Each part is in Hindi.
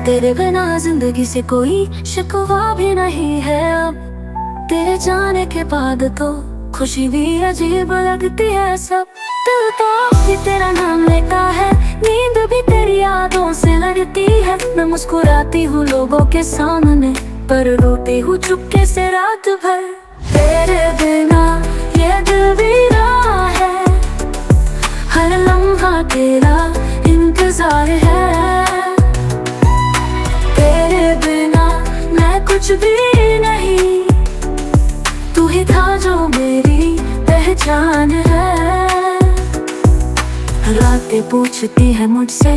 तेरे बिना जिंदगी से कोई शिकवा भी नहीं है अब। तेरे जाने के बाद तो खुशी भी अजीब लगती है सब। दिल तो भी तेरा नाम लेता है, नींद भी तेरी यादों से लगती है। मैं मुस्कुराती हूँ लोगों के सामने, पर रोती हूँ चुपके से रात भर। तेरे बिना ये दिल बीरा है, हर लम्हा तेरा इंतजार है। तेरे बिना मैं कुछ भी नहीं, तू ही था जो मेरी पहचान है। रातें पूछती है मुझसे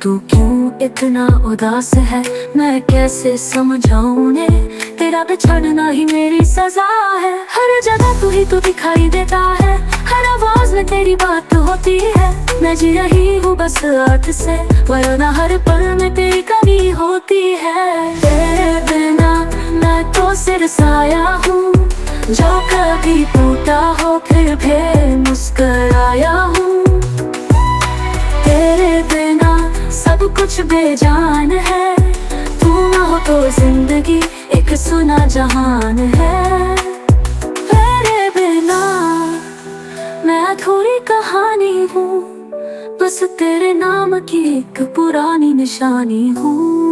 तू क्यों इतना उदास है। मैं कैसे समझाऊं उन्हें, तेरा बिछड़ना ही मेरी सजा है। हर जगह तू ही तो दिखाई देता है, हर आवाज में तेरी बात होती है। मैं जी रही हूँ बस अर्थ से, वरना हर पल में तेरी कमी होती है। तेरे बिना मैं तो सिर साया हूँ, जो कभी टूटा हो फिर भी मुस्कुराया हूँ। तेरे बिना सब कुछ बेजान है, तू ना हो तो जिंदगी एक सुना जहान है। तेरे बिना मैं अधूरी कहानी हूँ, बस तेरे नाम की एक पुरानी निशानी हूँ।